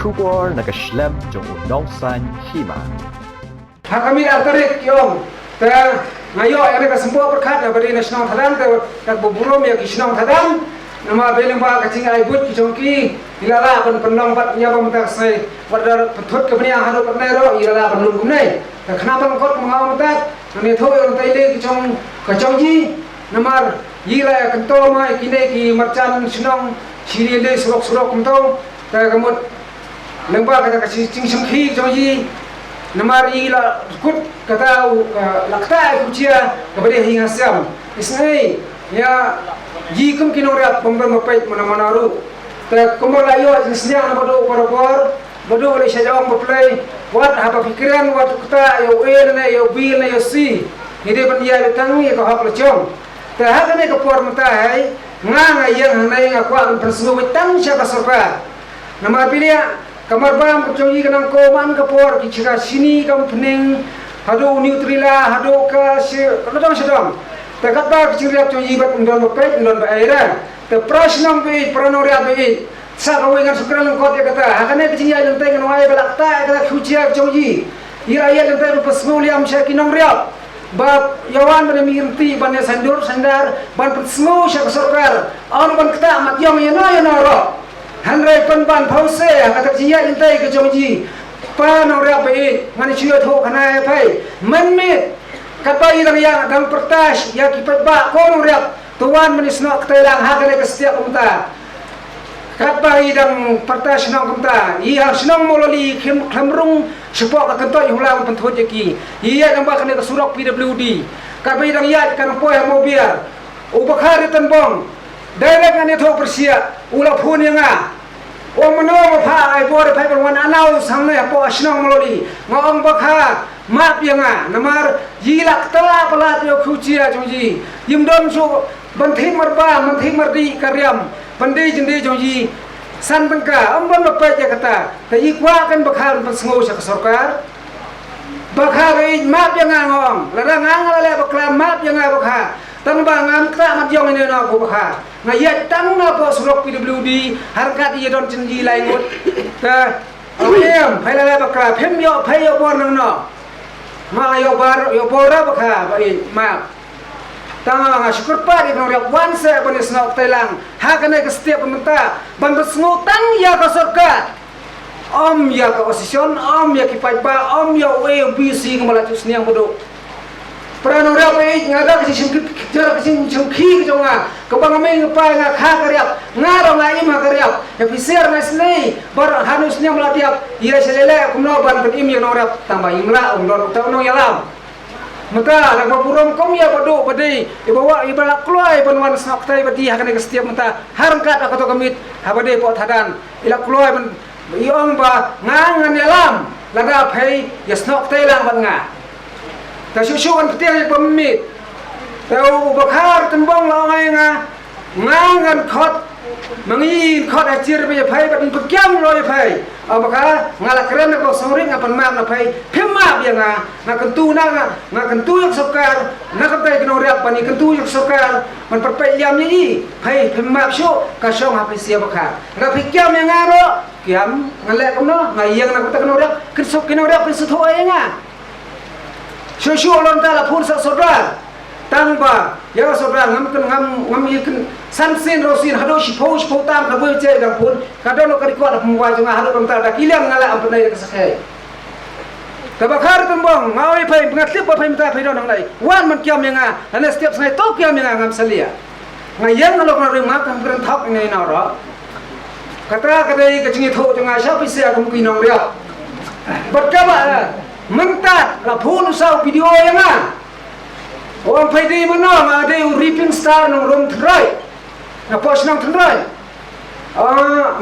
kubor nakaslab jong unongsan hima. Kami antarik yong, ngayo ada kesemua berkat dari nasional thadam, tak berburum ya nasional thadam, nama beleng ba kacing aibut kicongki, ilala penong bat nya pementak saya, pada petut kebenia haru petnero, ilala penung kumnai, kenapa engkau mengawal mentak, kami tahu yang tadi kicongji, nama ila kentol mai kini ki mercan senong siri le surok kentol, kemudian lembah kata kacing sengki kicongji. Namar ila kut kata lakta kucia kepada hingga siam isnai ya jikum kinorat pember mapai mana ru ta kumala yo isnya bodo bodo oleh sajawang berplay wat apa pikiran wat kita yo na yo bil na yo si ini pendia tangi ko hak lecong ta hakane ko por matai nga yang hanai ngakwa persenu tang siapa sorka nama pilih kamar bam kecoi kanang koman kapor kicika sini kam pening hado neutrila hado ka si kadang sedang tekat ba kiciriap coi bat undon mepet undon ba aira te prasnam be pranoria be sa kawengan sukran kot ya kata hakane kicinya lentai kan wai balakta kata kucia coi ira ya lentai pesmuli am syakinong riap bab yawan bane mirti bane sandar ban pesmu syak sorkar on ban kata mat yong ya no ro Handrai penban pause kata cia intai ke jongji pa nora pe mani cio tho kana pai menmit kapai dang yang dang pertas ya kipat ba ko nora tuan mani snok telang hakale ke setiap umta kapai dang pertas snok umta ia snong mololi khamrung sepok ka kentoi hulang penthot jeki ia dang ba kana ke surok PWD kapai dang ya kan poe mobiar ubakhari tanbong direct ngane tho persia ula phun yang meno pha ai bor phai ban anau samne po asnong mololi ngong bakha map yang namar jilak tela pala tyo khucia jongji yimdon su banthi marba manthi mardi karyam pandai jende jongji san tengka ambon lopai ya kata tai kwa kan bakha ban sngo sa sarkar bakha ai map yang ngong ladang ngale bakla map yang bakha tang bangan kta mat yong ini na ko bakha ngayat tang na po surok PWD harkat ye don cenji lain mut ta em phailala bakra phem yo phai yo bor nang no ma yo bora bakha bai ma tang nga syukur pa di noriak wan se bonis na tailang ha kana ke setiap pemerintah bantu sngo tang ya ka sarkat om ya ka opposition om ya ki pa om ya WBC ngamala chus niang bodo Pranora pe ngada kisi jara kisi chungki jonga kabang me pa nga kha karyap ngaro nga ima karyap ya pisir nasne bar hanus nya melatiap ira selele kumno ban petim ya norap tambah imla umlon utau no yalam maka nak purom kom ya bodo badai ibawa ibala kloy banwan saktai badi hakane ke setiap menta harkat akato kamit habade po thadan ila kloy ban iong ba ngangan yalam laga phai ya snok tailang ban nga ta susu kan petir pemit tau bakhar tembong longai ngangan khot mangin khot acir be phai bat pekiam roi phai abaka ngala keren ko soring apan mam na phai phema bia nga kentu na kentu yak sokar na katai kno riap pani kentu yak sokar man perpai liam ni phai phema syo ka song ha sia bakha ra pekiam yang ngaro kiam ngale kono ngayang na kata kno riap kinsok kno riap kinsu tho ai nga Susu orang tala pun saudara, tangba, ya saudara ngam ikan sansin rosin hado sipo tam kabu cek dang pun kadang lo kariko ada pembuat jangan hado orang tala kilang ngala ampunai kesakai. Kabakar tembong, ngawai pai pengatlip apa minta pai dong nai, wan man kiam yang ane setiap sengai to kiam yang ngam salia. Ngayang kalau kena rumah kam keren thok ngai nara. Kata kadai kecingi tho jangan siapa isi aku mungkin nong dia. Berkaba mentat la phun sau video yang orang pai di mana ada ripping star nong rom trai na post nong trai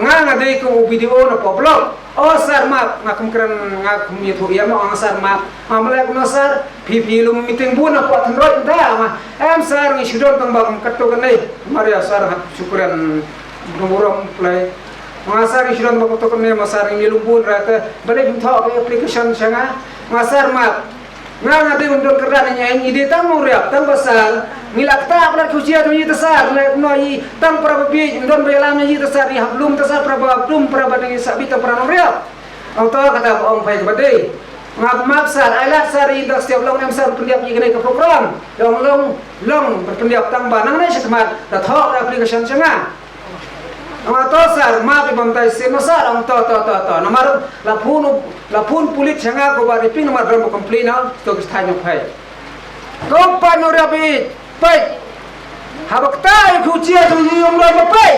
ngang ada ko video na blog sar map ngakum keren ngakum itu ya mau sar map amalek no sar pipi lum meeting bu na pot trai da em sar ngi sudon tang bang katto kanai maria sar syukuran nomorong play Masar isron bang to kanai masar ngi lumbun rata balik thok application sanga Masar map ngang ade undon kerana nya ide tang muriap tang basal ngilak ta apna kucia tu yita sar no yi tang pra bi don belam yita sar yi hablum ta sar pra blum pra ba ni sabita pra no ria auto kata ong pai bade ngap sar alat sar yi dak setiap long nem sar pendiap yi kene ke program long berpendiap tang ba nang nei sekemat ta thok application changa to sar ma pe bamtai se no sar ang to nomor la phun pulit changa ko ba riping nomor ram complain na to kisthai no phai kom pa no rabi pai habak tai khu chia tu yong lo pai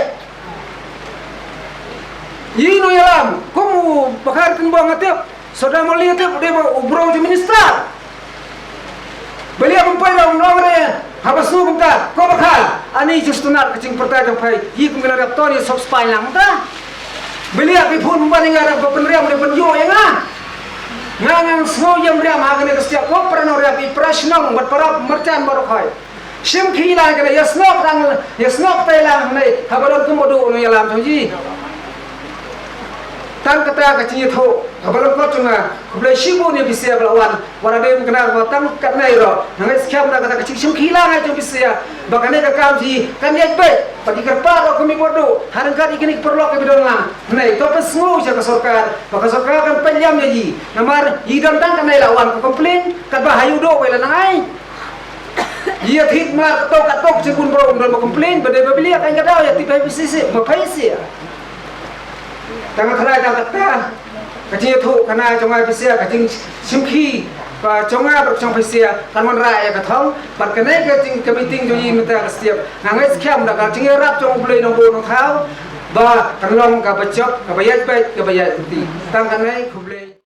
yi no yalam komu bakar tin bang atep soda moli atep de ubro ju minister beli abang pai rong re habas nu kumta ko bakal ani justunat kacing pertai jong pai yi kum gena rap tori sop spai lang ta beli api phun ba ninga rap penriam de penjo ya ngang snow yam riam agane kestia ko prano rapi prashnong bat parap merchan baru khai sim khila kene yasnok tailang nei habalon kumodu no yalam thoji tang kata kacing tho habalon ko chunga blai shibu ni bisia balawan warade kena tang kat nei ro ngai skham da kata kacing sim khila ngai chung bisia bakane ka kam ji kan ye be pagi kerpa ro kumi bodu harang kat ikini perlo ke bidon lang nei to pe smu ja ka sorkar kan penyam ji namar idam tang kan nei lawan ko komplain kat bahayu do wela nangai ia thit mar katok cebun bro ndol komplain bade babili kan kadau ya tipai bisisi mapaisi tang thara tang kata kacing thu kana jonga bisia kacing simki và trong nga bậc trong phải xe kan mon rai ka thong bat ka nei ka ting meeting jo yin ta stiap na ngai skham da ka ting rap trong play no bo no thau ba kan long ka bachok ka bayat ti tang kan nei khuble